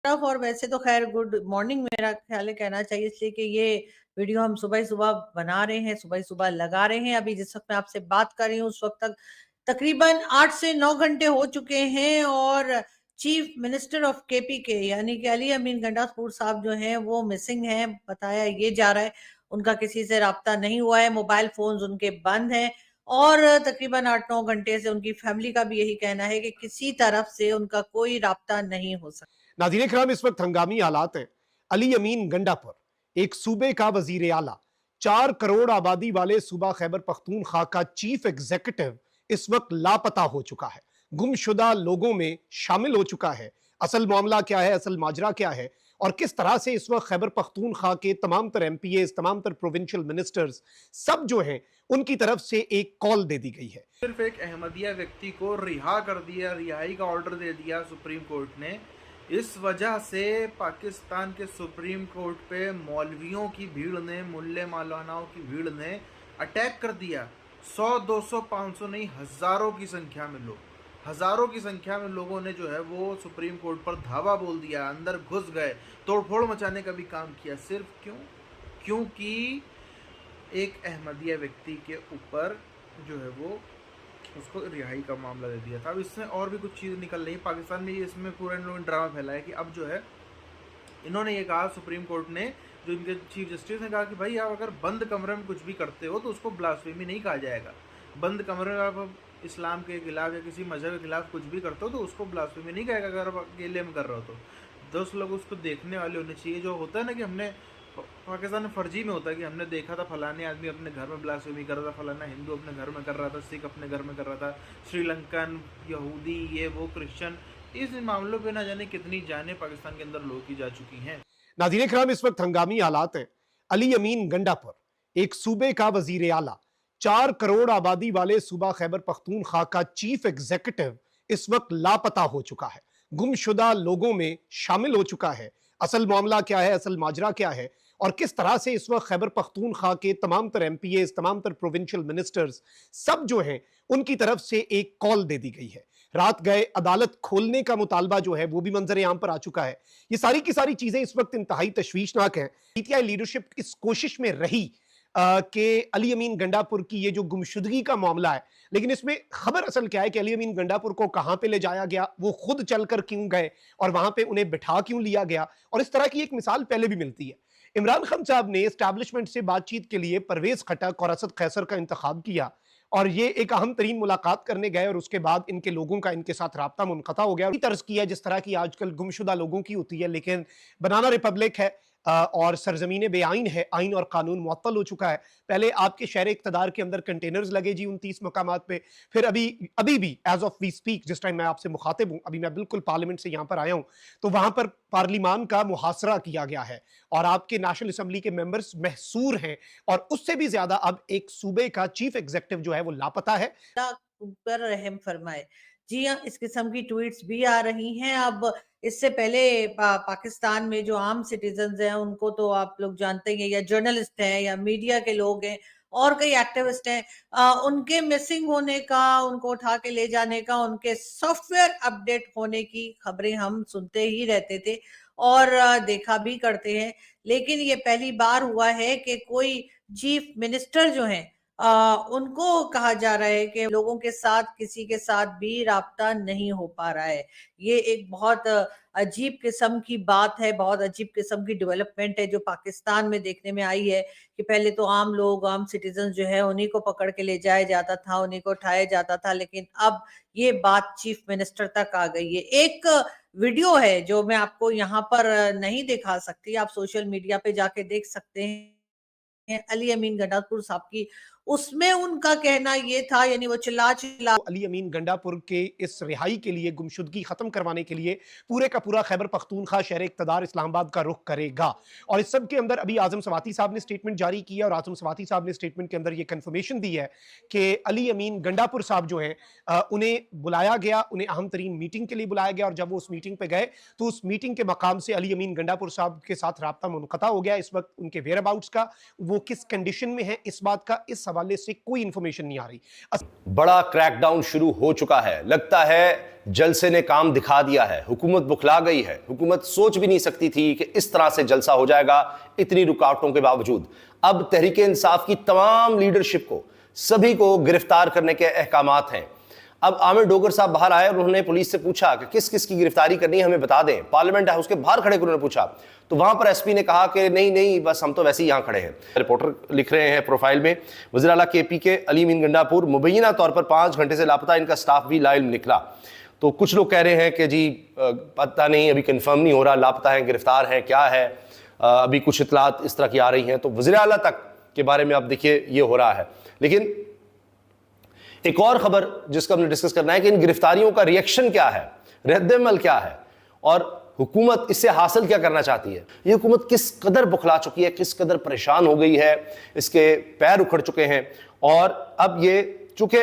और वैसे तो खैर गुड मॉर्निंग मेरा ख्याल है कहना चाहिए, इसलिए कि ये वीडियो हम सुबह सुबह बना रहे हैं, सुबह सुबह लगा रहे हैं। अभी जिस वक्त मैं आपसे बात कर रही हूँ उस वक्त तक तकरीबन 8 से 9 घंटे हो चुके हैं और चीफ मिनिस्टर ऑफ केपी के यानी कि अली अमीन गंडापुर साहब जो हैं वो मिसिंग हैं। बताया ये जा रहा है उनका किसी से राब्ता नहीं हुआ है, मोबाइल फोन्स उनके बंद हैं और तकरीबन 8-9 घंटे से उनकी फैमिली का भी यही कहना है कि किसी तरफ से उनका कोई राब्ता नहीं हो सकता। नाज़रीन इकराम, इस वक्त हंगामी हालात हैं। अली अमीन गंडापुर एक सूबे का वजीर आला, 4 करोड़ आबादी वाले सूबा खैबर पख्तूनख्वा का चीफ एग्जीक्यूटिव इस वक्त लापता हो चुका है, गुमशुदा लोगों में शामिल हो चुका है। असल मामला क्या है, असल माजरा क्या है और किस तरह से इस वक्त खैबर पख्तूनख्वा के तमाम तर MPAs, तमाम तर प्रोविंशियल मिनिस्टर्स सब जो हैं उनकी तरफ से एक कॉल दे दी गई है। सिर्फ एक अहमदिया व्यक्ति को रिहा कर दिया, रिहाई का ऑर्डर दे दिया सुप्रीम कोर्ट ने। इस वजह से पाकिस्तान के सुप्रीम कोर्ट पे मौलवियों की भीड़ ने, मुल्ले मौलानाओं की भीड़ ने अटैक कर दिया। 100, 200, 500 नहीं, हजारों की संख्या में लोग, हजारों की संख्या में लोगों ने जो है वो सुप्रीम कोर्ट पर धावा बोल दिया, अंदर घुस गए, तोड़फोड़ मचाने का भी काम किया। सिर्फ क्यों? क्योंकि एक अहमदिया व्यक्ति के ऊपर जो है वो उसको रिहाई का मामला दे दिया था। अब इसमें और भी कुछ चीज़ निकल रही है पाकिस्तान में, इसमें पूरा इन लोगों ने ड्रामा फैलाया कि अब जो है इन्होंने ये कहा, सुप्रीम कोर्ट ने, जो इनके चीफ जस्टिस ने कहा कि भाई आप अगर बंद कमरे में कुछ भी करते हो तो उसको ब्लास्फेमी नहीं कहा जाएगा। बंद कमरे में आप इस्लाम के खिलाफ या किसी मजहब के खिलाफ कुछ भी करते हो तो उसको ब्लास्फेमी नहीं कहेगा अगर आप अकेले में कर रहे हो तो। 10 लोग उसको देखने वाले होने चाहिए। जो होता है ना कि हमने पाकिस्तान में फर्जी में होता है कि हमने देखा था फलाने आदमी अपने घर में ब्लास्फेमी कर रहा था, फलाना हिंदू अपने घर में कर रहा था, सिख अपने घर में कर रहा था, श्रीलंकन, यहूदी, ये वो, क्रिश्चियन, इस मामलों पे ना जाने कितनी जानें पाकिस्तान के अंदर लोग की जा चुकी हैं। नाज़रीन इकराम, इस वक्त हंगामी हालात हैं। अली अमीन गंडापुर एक सूबे का वजीर आला, 4 करोड़ आबादी वाले सूबा खैबर पख्तूनख्वा का चीफ एग्जीक्यूटिव इस वक्त लापता हो चुका है, गुमशुदा लोगों में शामिल हो चुका है। असल मामला क्या है, असल माजरा क्या है और किस तरह से इस वक्त खैबर पख्तूनख्वा के तमाम तर MPAs, तमाम तर प्रोविंशियल मिनिस्टर्स सब जो हैं उनकी तरफ से एक कॉल दे दी गई है। रात गए अदालत खोलने का मुतालबा जो है वो भी मंजर आम पर आ चुका है। ये सारी की सारी चीजें इस वक्त इंतहाई तशवीशनाक हैं। PTI लीडरशिप इस कोशिश में रही कि अली अमीन गंडापुर की ये जो गुमशुदगी का मामला है, लेकिन इसमें खबर असल क्या है कि अली अमीन गंडापुर को कहां पे ले जाया गया, वो खुद चलकर क्यों गए और वहां पे उन्हें बिठा क्यों लिया गया। और इस तरह की एक मिसाल पहले भी मिलती है। इमरान खान साहब ने एस्टैब्लिशमेंट से बातचीत के लिए परवेज खटक और असद कैसर का इंतखाब किया और ये एक अहम तरीन मुलाकात करने गए और उसके बाद इनके लोगों का इनके साथ राब्ता मुनक़ता हो गया। तर्ज किया जिस तरह की आजकल गुमशुदा लोगों की होती है, लेकिन बनाना रिपब्लिक है और सरजमीन बेआइन है, आइन और कानून मुअत्तल हो चुका है। पहले आपके शहर इक़्तिदार के अंदर कंटेनर्स लगे जी 29 मकामात पे, फिर अभी भी एज ऑफ वी स्पीक, जिस टाइम मैं आपसे मुखातिब हूँ, अभी मैं बिल्कुल पार्लियामेंट से यहाँ पर आया हूँ, तो वहाँ पर पार्लिमान का मुहासरा किया गया है और आपके नेशनल असम्बली के मेंबर्स महसूर हैं और उससे भी ज्यादा अब एक सूबे का चीफ एग्जीक्यूटिव जो है वो लापता है। पर रहम फरमाए। जी हाँ, इस किस्म की ट्वीट्स भी आ रही हैं। अब इससे पहले पाकिस्तान में जो आम सिटीजन हैं उनको तो आप लोग जानते ही हैं, या जर्नलिस्ट हैं या मीडिया के लोग हैं और कई एक्टिविस्ट हैं, उनके मिसिंग होने का, उनको उठा के ले जाने का, उनके सॉफ्टवेयर अपडेट होने की खबरें हम सुनते ही रहते थे और देखा भी करते हैं। लेकिन ये पहली बार हुआ है कि कोई चीफ मिनिस्टर जो हैं उनको कहा जा रहा है कि लोगों के साथ किसी के साथ भी राब्ता नहीं हो पा रहा है। ये एक बहुत अजीब किस्म की बात है, बहुत अजीब किस्म की डेवलपमेंट है जो पाकिस्तान में देखने में आई है कि पहले तो आम लोग, आम सिटीजन जो है उन्हीं को पकड़ के ले जाया जाता था, उन्हीं को उठाया जाता था, लेकिन अब ये बात चीफ मिनिस्टर तक आ गई है। एक वीडियो है जो मैं आपको यहाँ पर नहीं दिखा सकती, आप सोशल मीडिया पे जाके देख सकते हैं अली अमीन गंडापुर साहब की। उसमें उनका कहना ये था, यानी वो चिल्ला चिल्ला अली अमीन गंडापुर के इस रिहाई के लिए, गुमशुदगी खत्म करवाने के लिए पूरे का पूरा खैबर पख्तूनख्वा शहर इक़्तिदार इस्लामाबाद का रुख करेगा। और इस सब के अंदर अभी आजम सवाती साहब ने स्टेटमेंट जारी किया और आजम सवाती साहब ने स्टेटमेंट के अंदर ये कंफर्मेशन दी है कि अली अमीन गंडापुर साहब जो हैं उन्हें बुलाया गया, उन्हें अहम तरीन मीटिंग के लिए बुलाया गया और जब वो उस मीटिंग पे गए तो उस मीटिंग के मकाम से अली अमीन गंडापुर साहब के साथ राब्ता मुनक़ता हो गया। इस वक्त उनके वेयर अबाउट्स का, वो किस कंडीशन में है, इस बात का इस हवाले से कोई इंफॉर्मेशन नहीं आ रही। बड़ा क्रैकडाउन शुरू हो चुका है। लगता है जलसे ने काम दिखा दिया है। हुकूमत बुखला गई है। हुकूमत सोच भी नहीं सकती थी कि इस तरह से जलसा हो जाएगा इतनी रुकावटों के बावजूद। अब तहरीके इंसाफ की तमाम लीडरशिप को, सभी को गिरफ्तार करने के अहकामात हैं। अब आमिर डोगर साहब बाहर आए और उन्होंने पुलिस से पूछा कि किस किस की गिरफ्तारी करनी है, हमें बता दें। पार्लियामेंट हाउस के बाहर खड़े उन्होंने पूछा, तो वहां पर एसपी ने कहा कि नहीं नहीं, बस हम तो वैसे ही यहां खड़े हैं। रिपोर्टर लिख रहे हैं प्रोफाइल में, वज़ीर आला केपी के अली अमीन गंडापुर मुबैना तौर पर 5 घंटे से लापता, इनका स्टाफ भी लाइव निकला। तो कुछ लोग कह रहे हैं कि जी पता नहीं, अभी कंफर्म नहीं हो रहा, लापता है, गिरफ्तार है, क्या है, अभी कुछ इतलात इस तरह की आ रही हैं। तो वज़ीर आला तक के बारे में अब देखिए ये हो रहा है। लेकिन एक और खबर जिसका हमने डिस्कस करना है कि इन गिरफ्तारियों का रिएक्शन क्या है, रद्द-ए-अमल क्या है और हुकूमत इससे हासिल क्या करना चाहती है। ये हुकूमत किस कदर बुखला चुकी है, किस कदर परेशान हो गई है, इसके पैर उखड़ चुके हैं। और अब ये चूंकि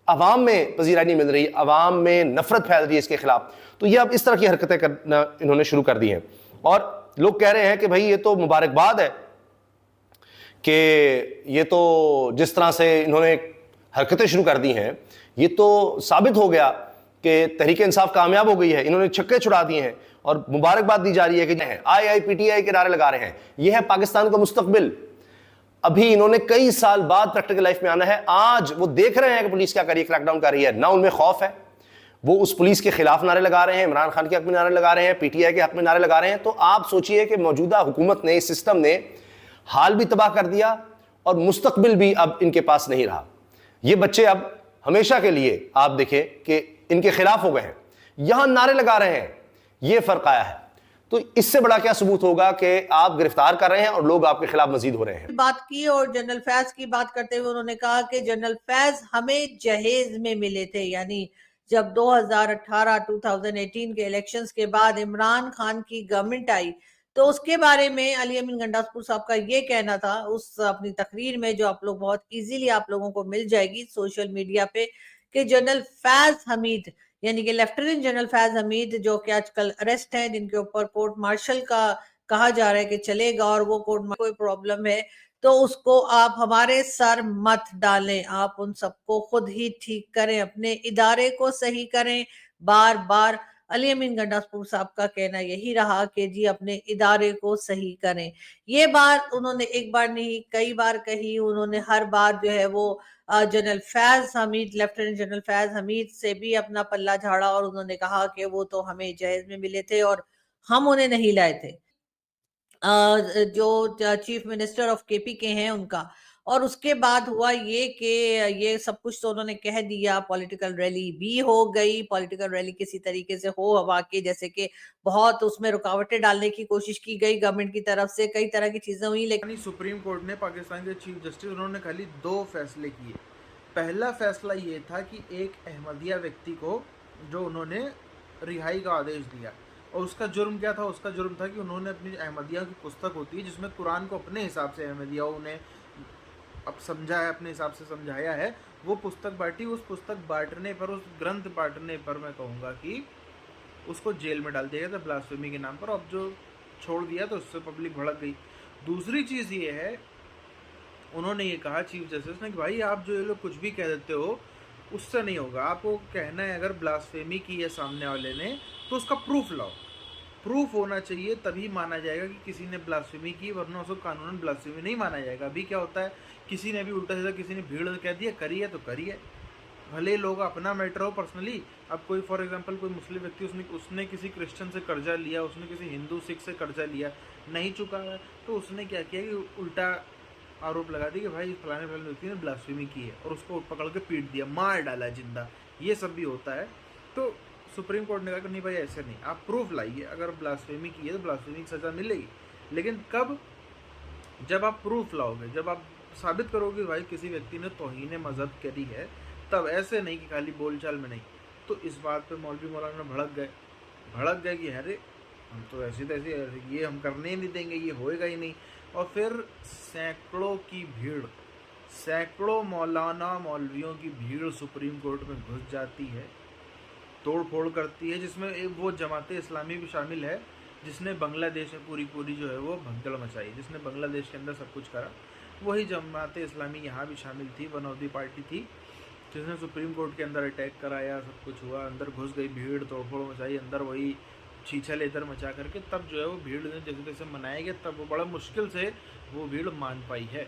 अवाम में पजीराई नहीं मिल रही, अवाम में नफरत फैल रही है इसके खिलाफ, तो ये अब इस तरह की हरकतें करना इन्होंने शुरू कर दी हैं। और लोग कह रहे हैं कि भाई ये तो मुबारकबाद है कि ये तो जिस तरह से इन्होंने हरकतें शुरू कर दी हैं, ये तो साबित हो गया कि तहरीक इंसाफ कामयाब हो गई है, इन्होंने छक्के छुड़ा दिए हैं और मुबारकबाद दी जा रही है कि IIPTI के नारे लगा रहे हैं, यह है पाकिस्तान का मुस्तकबिल। अभी इन्होंने कई साल बाद प्रैक्टिकल लाइफ में आना है। आज वो देख रहे हैं कि पुलिस क्या कर रही है, क्रैकडाउन कर रही है, ना उनमें खौफ है, वो उस पुलिस के खिलाफ नारे लगा रहे हैं, इमरान खान के हक में नारे लगा रहे हैं, PTI के हक में नारे लगा रहे हैं। तो आप सोचिए कि मौजूदा हुकूमत ने, इस सिस्टम ने हाल भी तबाह कर दिया और मुस्तकबिल भी अब इनके पास नहीं रहा। ये बच्चे अब हमेशा के लिए आप देखें कि इनके खिलाफ हो गए हैं, यहां नारे लगा रहे हैं, ये फर्क आया है। तो इससे बड़ा क्या सबूत होगा कि आप गिरफ्तार कर रहे हैं और लोग आपके खिलाफ मजीद हो रहे हैं। बात की और जनरल फैज की बात करते हुए उन्होंने कहा कि जनरल फैज हमें जहेज में मिले थे, यानी जब 2018 के इलेक्शंस के बाद इमरान खान की गवर्नमेंट आई तो उसके बारे में अली अमीन गंडापुर साहब का ये कहना था उस अपनी तकरीर में, जो आप लोग बहुत इजीली आप लोगों को मिल जाएगी सोशल मीडिया पे, कि जनरल फैज हमीद यानी कि लेफ्टिनेंट जनरल फैज हमीद जो कि आजकल अरेस्ट हैं, जिनके ऊपर कोर्ट मार्शल का कहा जा रहा है कि चलेगा और वो कोर्ट में कोई प्रॉब्लम है तो उसको आप हमारे सर मत डालें, आप उन सबको खुद ही ठीक करें, अपने इदारे को सही करें। बार बार अली अमीन गंडापुर साहब का कहना यही रहा कि जी अपने इदारे को सही करें। ये बात उन्होंने एक बार नहीं कई बार कही। उन्होंने हर बार जो है वो general Faiz Hamid, lieutenant general Faiz Hamid से भी अपना पल्ला झाड़ा और उन्होंने कहा कि वो तो हमें जहेज में मिले थे और हम उन्हें नहीं लाए थे, जो चीफ मिनिस्टर ऑफ केपी के हैं उनका। और उसके बाद हुआ ये कि ये सब कुछ तो उन्होंने कह दिया, पॉलिटिकल रैली भी हो गई, पॉलिटिकल रैली किसी तरीके से हो हवा के, जैसे कि बहुत उसमें रुकावटें डालने की कोशिश की गई गवर्नमेंट की तरफ से, कई तरह की चीजें हुई। लेकिन सुप्रीम कोर्ट ने पाकिस्तान के चीफ जस्टिस उन्होंने खाली 2 फैसले किए। पहला फैसला ये था कि एक अहमदिया व्यक्ति को जो उन्होंने रिहाई का आदेश दिया, और उसका जुर्म क्या था? उसका जुर्म था कि उन्होंने अपनी अहमदिया की पुस्तक होती है जिसमें कुरान को अपने हिसाब से अहमदियाओं ने अब समझाया, अपने हिसाब से समझाया है, वो पुस्तक बांटी। उस पुस्तक बांटने पर, उस ग्रंथ बांटने पर मैं कहूँगा कि उसको जेल में डाल दिया गया था ब्लास्फेमी के नाम पर। अब जो छोड़ दिया तो उससे पब्लिक भड़क गई। दूसरी चीज़ ये है, उन्होंने ये कहा चीफ जस्टिस ने कि भाई आप जो ये लोग कुछ भी कह देते हो उससे नहीं होगा, आपको कहना है अगर ब्लास्फेमी की है सामने वाले ने तो उसका प्रूफ लाओ। प्रूफ होना चाहिए तभी माना जाएगा कि किसी ने ब्लास्फेमी की, वरना उसको कानूनन ब्लास्फेमी नहीं माना जाएगा। अभी क्या होता है, किसी ने भी उल्टा सीधा किसी ने भीड़ कह दिया करी है तो करी है, भले लोग अपना मैटर हो पर्सनली। अब कोई फॉर एग्जांपल कोई मुस्लिम व्यक्ति उसने किसी क्रिश्चियन से कर्जा लिया, उसने किसी हिंदू सिख से कर्जा लिया, नहीं चुका है, तो उसने क्या किया कि उल्टा आरोप लगा दिया कि भाई फलाने व्यक्ति ने ब्लास्फेमी की है और उसको पकड़ के पीट दिया, मार डाला जिंदा। ये सब भी होता है। तो सुप्रीम कोर्ट ने कहा कि नहीं भाई ऐसे नहीं, आप प्रूफ लाइए, अगर ब्लास्फेमी की है तो ब्लास्फेमी की सज़ा मिलेगी। लेकिन कब? जब आप प्रूफ लाओगे, जब आप साबित करोगे भाई किसी व्यक्ति ने तौहीन मजहब करी है, तब। ऐसे नहीं कि खाली बोलचाल में नहीं। तो इस बात पे मौलवी मौलाना भड़क गए कि अरे हम तो ऐसे तैसे, ये हम करने ही नहीं देंगे, ये होएगा ही नहीं। और फिर सैकड़ों की भीड़, सैकड़ों मौलाना मौलवियों की भीड़ सुप्रीम कोर्ट में घुस जाती है, तोड़ फोड़ करती है, जिसमें वो जमात इस्लामी भी शामिल है जिसने बांग्लादेश में पूरी जो है वो भगदड़ मचाई, जिसने बांग्लादेश के अंदर सब कुछ करा। वही जमात इस्लामी यहाँ भी शामिल थी, बनौदी पार्टी थी, जिसने सुप्रीम कोर्ट के अंदर अटैक कराया, सब कुछ हुआ, अंदर घुस गई भीड़, तोड़फोड़ मचाई, अंदर वही छीछल इधर मचा करके तब जो है वो भीड़ ने जैसे तैसे मनाया गया, तब वो बड़ा मुश्किल से वो भीड़ मान पाई है।